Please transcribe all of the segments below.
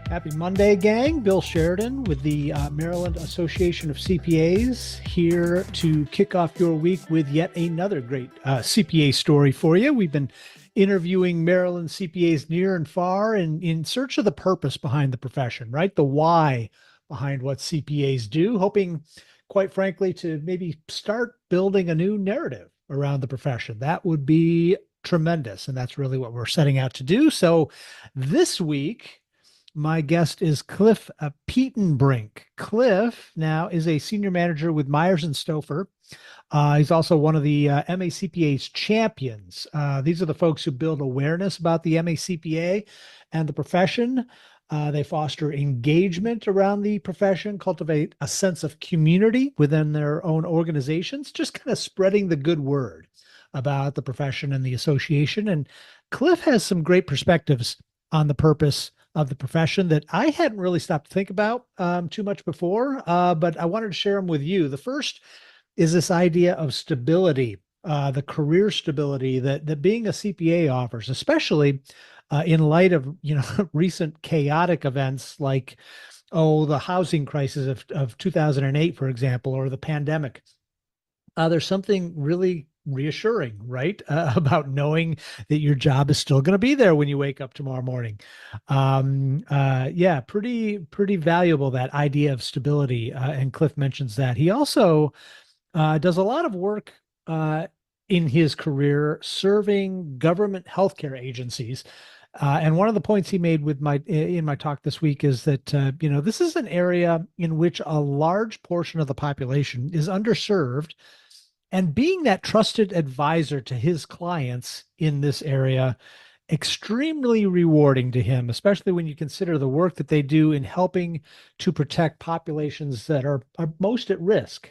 Happy Monday, gang. Bill Sheridan with the Maryland Association of CPAs here to kick off your week with yet another great CPA story for you. We've been interviewing Maryland CPAs near and far in search of the purpose behind the profession, right? The why behind what CPAs do, hoping, quite frankly, to maybe start building a new narrative around the profession. That would be tremendous. And that's really what we're setting out to do. So this week, my guest is Cliff Petenbrink. Cliff now is a senior manager with Myers and Stouffer. He's also one of the MACPA's champions. These are the folks who build awareness about the MACPA and the profession. They foster engagement around the profession, cultivate a sense of community within their own organizations, just kind of spreading the good word about the profession and the association. And Cliff has some great perspectives on the purpose of the profession that I hadn't really stopped to think about too much before, but I wanted to share them with you. The first is this idea of stability, the career stability that being a CPA offers, especially in light of recent chaotic events like the housing crisis of 2008, for example, or the pandemic. There's something really reassuring, right? About knowing that your job is still going to be there when you wake up tomorrow morning. Yeah, pretty valuable, that idea of stability. And Cliff mentions that. He also does a lot of work in his career serving government healthcare agencies. And one of the points he made with in my talk this week is that this is an area in which a large portion of the population is underserved, and being that trusted advisor to his clients in this area, extremely rewarding to him, especially when you consider the work that they do in helping to protect populations that are most at risk.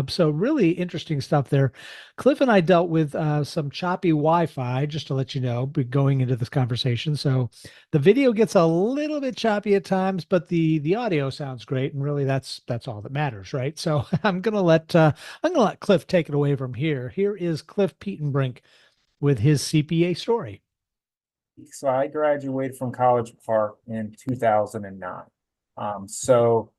So really interesting stuff there. Cliff and I dealt with some choppy Wi-Fi, just to let you know, going into this conversation. So the video gets a little bit choppy at times, but the audio sounds great, and really that's all that matters, right? So I'm gonna let Cliff take it away from here. Here is Cliff Petenbrink with his CPA story. So I graduated from College Park in 2009. So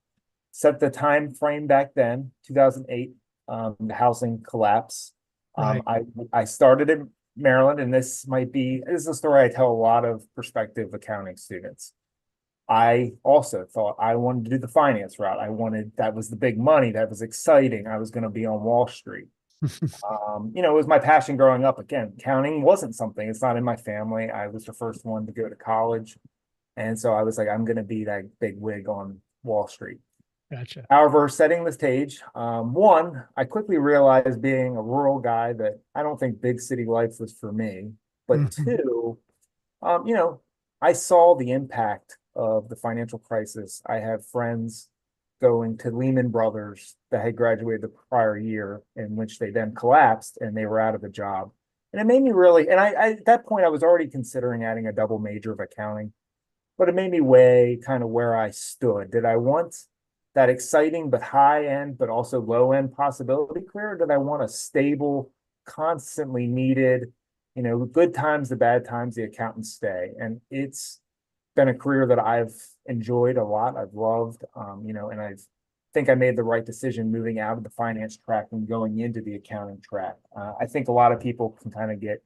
set the time frame back then, 2008, the housing collapse. Right. I started in Maryland, and this is a story I tell a lot of prospective accounting students. I also thought I wanted to do the finance route. That was the big money, that was exciting. I was going to be on Wall Street. It was my passion growing up. Again, counting wasn't something, it's not in my family. I was the first one to go to college. And so I was like, I'm going to be that big wig on Wall Street. Gotcha. However, setting the stage, one, I quickly realized, being a rural guy, that I don't think big city life was for me. But Mhm. two, I saw the impact of the financial crisis. I have friends going to Lehman Brothers that had graduated the prior year, in which they then collapsed and they were out of a job. And it made me really, and I at that point I was already considering adding a double major of accounting, but it made me weigh kind of where I stood. Did I want that exciting but high end, but also low end possibility career? Or did I want a stable, constantly needed, good times, the bad times, the accountants stay? And it's been a career that I've enjoyed a lot. I've loved, and I think I made the right decision moving out of the finance track and going into the accounting track. I think a lot of people can kind of get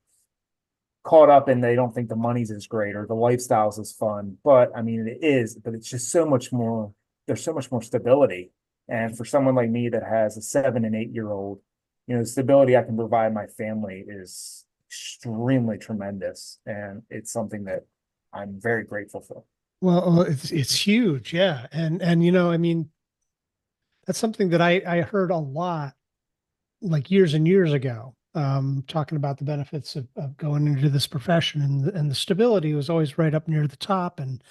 caught up and they don't think the money's as great or the lifestyle's as fun. But I mean, it is, but it's just so much more, there's so much more stability. And for someone like me that has a 7 and 8 year old, the stability I can provide my family is extremely tremendous. And it's something that I'm very grateful for. Well, it's huge, yeah, and I mean, that's something that I heard a lot, like years and years ago, talking about the benefits of going into this profession, and the stability was always right up near the top. And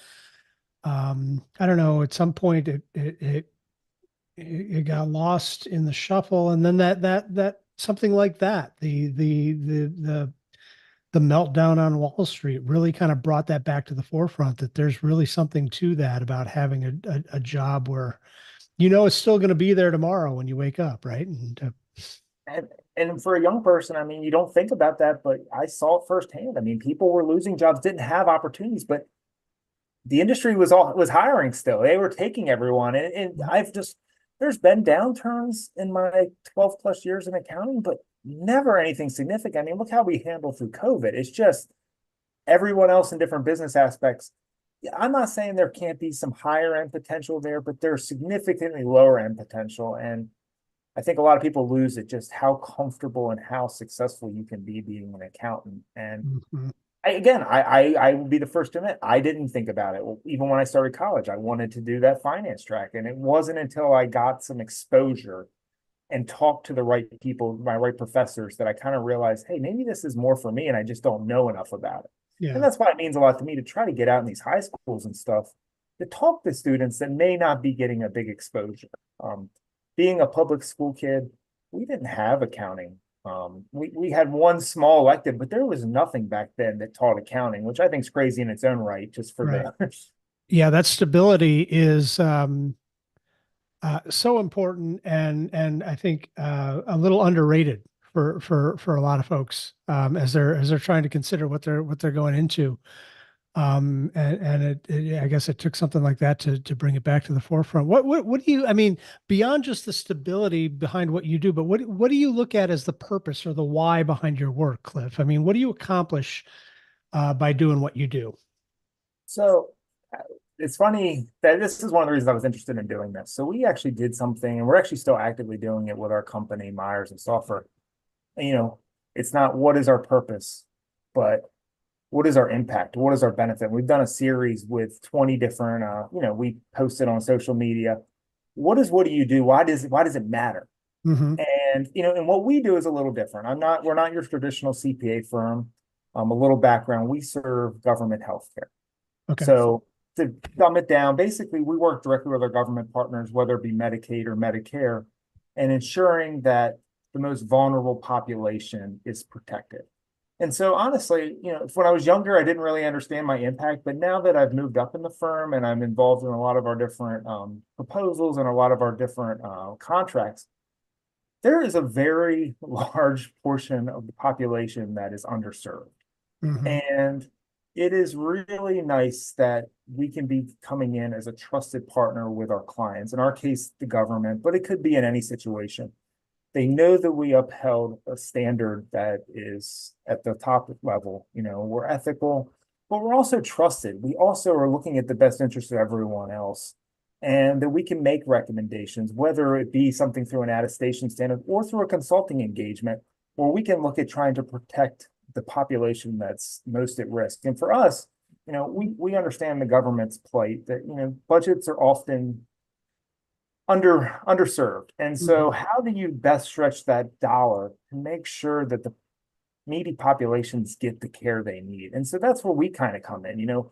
I don't know, at some point it got lost in the shuffle, and then that something like that, the meltdown on Wall Street really kind of brought that back to the forefront, that there's really something to that about having a job where it's still going to be there tomorrow when you wake up, right? And and for a young person, I mean, you don't think about that, but I saw it firsthand. I mean, people were losing jobs, didn't have opportunities, but the industry was hiring still. They were taking everyone. And there's been downturns in my 12 plus years in accounting, but never anything significant. I mean, look how we handled through COVID. It's just everyone else in different business aspects. Yeah, I'm not saying there can't be some higher end potential there, but there's significantly lower end potential. And I think a lot of people lose it just how comfortable and how successful you can be being an accountant. And Mhm. I will be the first to admit I didn't think about it. Well, even when I started college, I wanted to do that finance track, and it wasn't until I got some exposure and talked to the right people, my right professors, that I kind of realized, hey, maybe this is more for me, and I just don't know enough about it. And Yeah. that's why it means a lot to me to try to get out in these high schools and stuff to talk to students that may not be getting a big exposure. Um, Being a public school kid, we didn't have accounting. We had one small elective, but there was nothing back then that taught accounting, which I think is crazy in its own right, just for Right. the Yeah, that stability is so important, and I think a little underrated for a lot of folks as they're trying to consider what they're going into. I guess it took something like that to bring it back to the forefront. What do you, I mean, beyond just the stability behind what you do, but what do you look at as the purpose or the why behind your work, Cliff? I mean, what do you accomplish by doing what you do? So it's funny that this is one of the reasons I was interested in doing this. So we actually did something, and we're actually still actively doing it with our company, Myers and Software. And, it's not what is our purpose, but what is our impact? What is our benefit? We've done a series with 20 different, we posted on social media. What do you do? Why does it matter? Hmm. And, and what we do is a little different. We're not your traditional CPA firm. A little background, we serve government healthcare. Okay. So to dumb it down, basically, we work directly with our government partners, whether it be Medicaid or Medicare, and ensuring that the most vulnerable population is protected. And so, honestly, when I was younger, I didn't really understand my impact. But now that I've moved up in the firm and I'm involved in a lot of our different proposals and a lot of our different contracts, there is a very large portion of the population that is underserved. Hmm. And it is really nice that we can be coming in as a trusted partner with our clients. In our case, the government, but it could be in any situation. They know that we upheld a standard that is at the top level. We're ethical, but we're also trusted. We also are looking at the best interest of everyone else, and that we can make recommendations, whether it be something through an attestation standard or through a consulting engagement, where we can look at trying to protect the population that's most at risk. And for us, we understand the government's plight that, budgets are often underserved. And so Hmm. how do you best stretch that dollar to make sure that the needy populations get the care they need? And so that's where we kind of come in.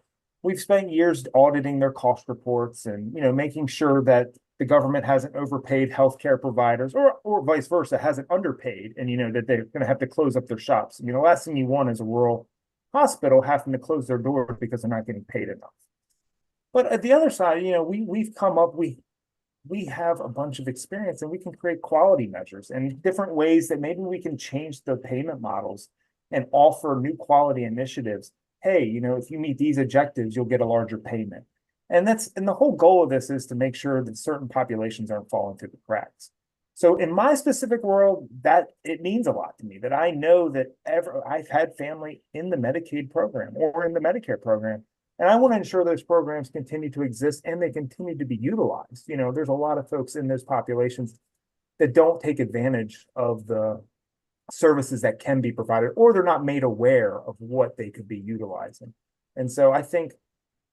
We've spent years auditing their cost reports and, making sure that the government hasn't overpaid healthcare providers or vice versa, hasn't underpaid, and, that they're going to have to close up their shops. The last thing you want is a rural hospital having to close their doors because they're not getting paid enough. But at the other side, we've come up, we have a bunch of experience and we can create quality measures and different ways that maybe we can change the payment models and offer new quality initiatives. Hey, if you meet these objectives, you'll get a larger payment. And the whole goal of this is to make sure that certain populations aren't falling through the cracks. So in my specific world, that it means a lot to me that I know that I've had family in the Medicaid program or in the Medicare program, and I want to ensure those programs continue to exist and they continue to be utilized. There's a lot of folks in those populations that don't take advantage of the services that can be provided, or they're not made aware of what they could be utilizing. And so I think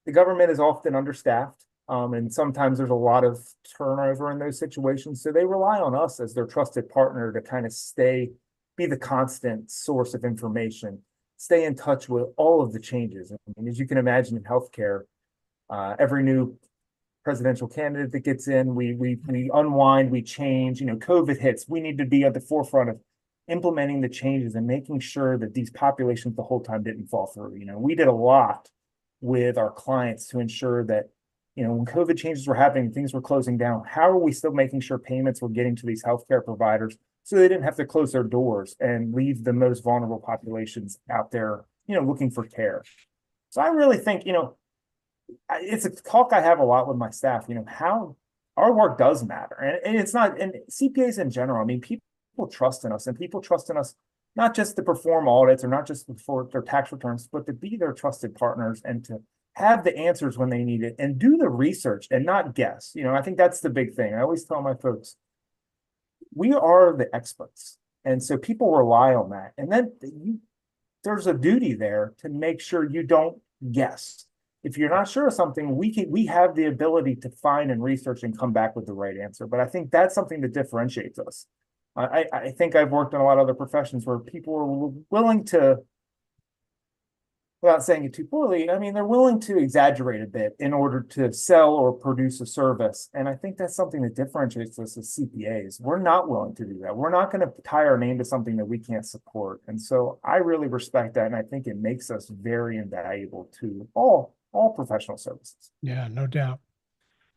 the government is often understaffed, and sometimes there's a lot of turnover in those situations. So they rely on us as their trusted partner to kind of be the constant source of information, stay in touch with all of the changes. I mean, as you can imagine in healthcare, every new presidential candidate that gets in, we unwind, we change. COVID hits. We need to be at the forefront of implementing the changes and making sure that these populations the whole time didn't fall through. We did a lot with our clients to ensure that, when COVID changes were happening, things were closing down. How are we still making sure payments were getting to these healthcare providers so they didn't have to close their doors and leave the most vulnerable populations out there, looking for care? So I really think, it's a talk I have a lot with my staff, how our work does matter. And it's not, and CPAs in general, I mean, people trust in us, and people trust in us not just to perform audits or not just for their tax returns, but to be their trusted partners and to have the answers when they need it and do the research and not guess. I think that's the big thing. I always tell my folks, we are the experts. And so people rely on that. And then there's a duty there to make sure you don't guess. If you're not sure of something, we have the ability to find and research and come back with the right answer. But I think that's something that differentiates us. I think I've worked in a lot of other professions where people are willing to, without saying it too poorly, I mean, they're willing to exaggerate a bit in order to sell or produce a service. And I think that's something that differentiates us as CPAs. We're not willing to do that. We're not going to tie our name to something that we can't support. And so I really respect that. And I think it makes us very invaluable to all professional services. Yeah, no doubt.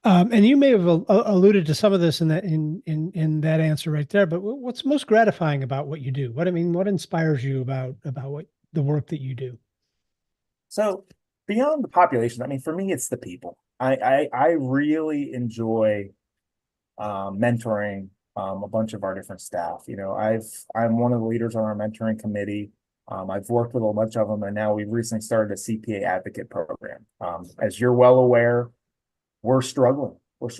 And you may have alluded to some of this in that answer right there, but what's most gratifying about what you do? What inspires you about what the work that you do? So beyond the population, I mean, for me, it's the people. I really enjoy mentoring a bunch of our different staff. I'm one of the leaders on our mentoring committee. I've worked with a bunch of them, and now we've recently started a CPA advocate program. As you're well aware, we're struggling.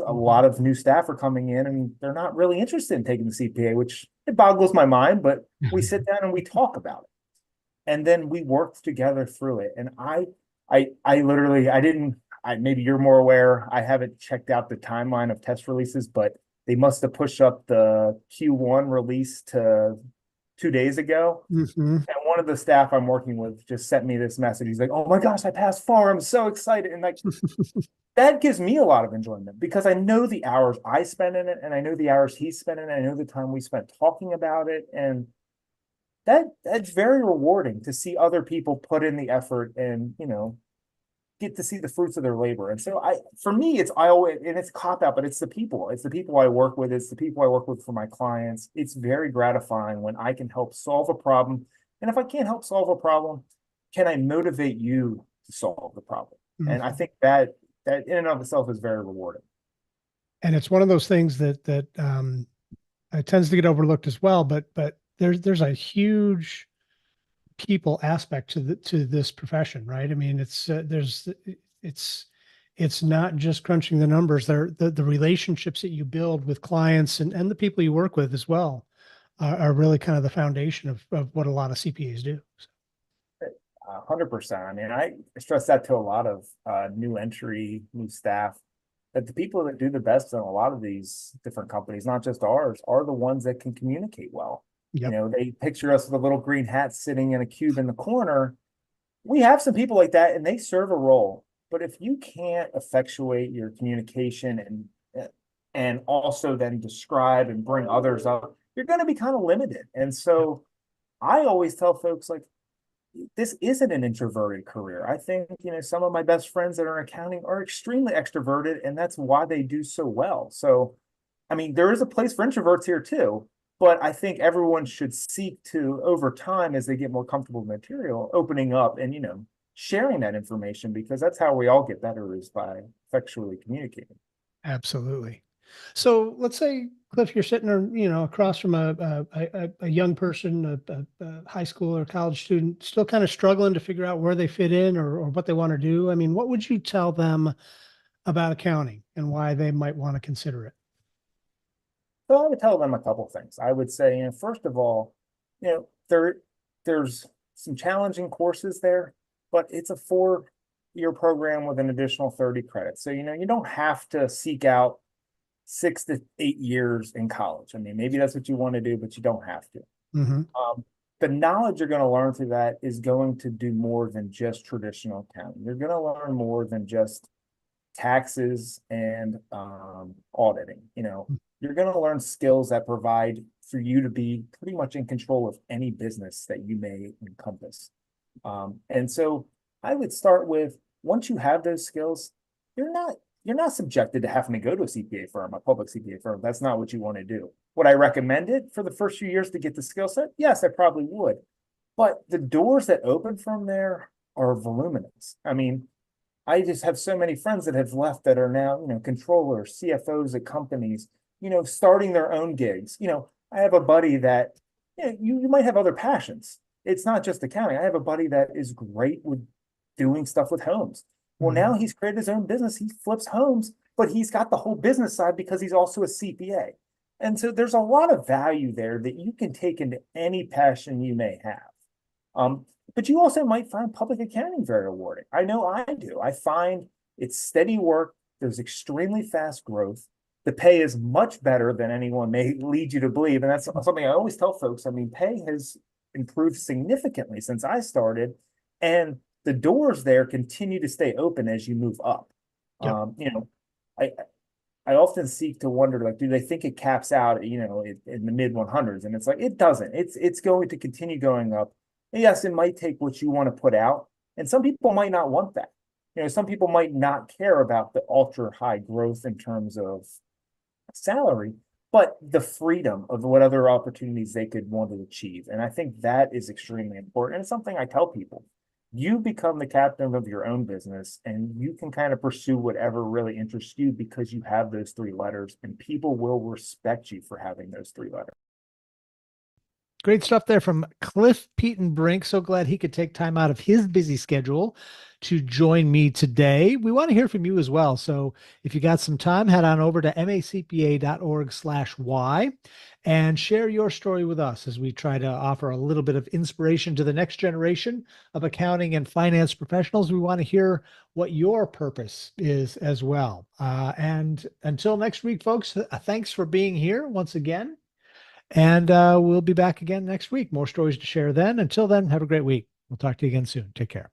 A lot of new staff are coming in, and they're not really interested in taking the CPA, which it boggles my mind. But we sit down and we talk about it, and then we work together through it. And I literally, maybe you're more aware. I haven't checked out the timeline of test releases, but they must have pushed up the Q1 release to 2 days ago. Mm-hmm. And one of the staff I'm working with just sent me this message. He's like, "Oh my gosh, I passed FAR. I'm so excited." And like, that gives me a lot of enjoyment because I know the hours I spend in it, and I know the hours he spent in it. I know the time we spent talking about it. And that's very rewarding to see other people put in the effort and, get to see the fruits of their labor. And so for me, it's a cop out, but it's the people. It's the people I work with. It's the people I work with for my clients. It's very gratifying when I can help solve a problem. And if I can't help solve a problem, can I motivate you to solve the problem? Mm-hmm. And I think that in and of itself is very rewarding. And it's one of those things that it tends to get overlooked as well. But there's a huge people aspect to this profession, right? I mean, it's not just crunching the numbers. The relationships that you build with clients and the people you work with as well are really kind of the foundation of what a lot of CPAs do. 100%. I mean, I stress that to a lot of new staff, that the people that do the best in a lot of these different companies, not just ours, are the ones that can communicate well. Yep. They picture us with a little green hat sitting in a cube in the corner. We have some people like that, and they serve a role. But if you can't effectuate your communication and also then describe and bring others up, you're going to be kind of limited. And so I always tell folks, like, this isn't an introverted career. I think, some of my best friends that are in accounting are extremely extroverted, and that's why they do so well. So, I mean, there is a place for introverts here too, but I think everyone should seek to, over time, as they get more comfortable with material, opening up and, sharing that information, because that's how we all get better, is by effectually communicating. Absolutely. So let's say, Cliff, you're sitting, across from a young person, a high school or college student, still kind of struggling to figure out where they fit in or what they want to do. I mean, what would you tell them about accounting and why they might want to consider it? So I would tell them a couple things. I would say, first of all, there's some challenging courses there, but it's a 4-year program with an additional 30 credits. So, you don't have to seek out 6 to 8 years in college. I mean, maybe that's what you want to do, but you don't have to. Mm-hmm. The knowledge you're going to learn through that is going to do more than just traditional accounting. You're going to learn more than just taxes and auditing. You're going to learn skills that provide for you to be pretty much in control of any business that you may encompass. And so I would start with, once you have those skills, you're not subjected to having to go to a CPA firm, a public CPA firm. That's not what you want to do. Would I recommend it for the first few years to get the skill set? Yes, I probably would. But the doors that open from there are voluminous. I mean, I just have so many friends that have left that are now, controllers, CFOs at companies, starting their own gigs. I have a buddy that, you might have other passions. It's not just accounting. I have a buddy that is great with doing stuff with homes. Well, Mhm. now he's created his own business. He flips homes, but he's got the whole business side because he's also a CPA. And so there's a lot of value there that you can take into any passion you may have. But you also might find public accounting very rewarding. I know I do. I find it's steady work. There's extremely fast growth. The pay is much better than anyone may lead you to believe. And that's something I always tell folks. I mean, pay has improved significantly since I started, and the doors there continue to stay open as you move up. Yep. I I often seek to wonder, like, do they think it caps out, in the mid 100s? And it's like, it doesn't. It's going to continue going up. And yes, it might take what you want to put out, and some people might not want that. Some people might not care about the ultra high growth in terms of salary, but the freedom of what other opportunities they could want to achieve. And I think that is extremely important. And it's something I tell people. You become the captain of your own business, and you can kind of pursue whatever really interests you because you have those three letters, and people will respect you for having those three letters. Great stuff there from Cliff Petenbrink. So glad he could take time out of his busy schedule to join me today. We want to hear from you as well. So if you got some time, head on over to macpa.org/y and share your story with us as we try to offer a little bit of inspiration to the next generation of accounting and finance professionals. We want to hear what your purpose is as well. And until next week, folks, thanks for being here once again. And we'll be back again next week. More stories to share then. Until then, have a great week. We'll talk to you again soon. Take care.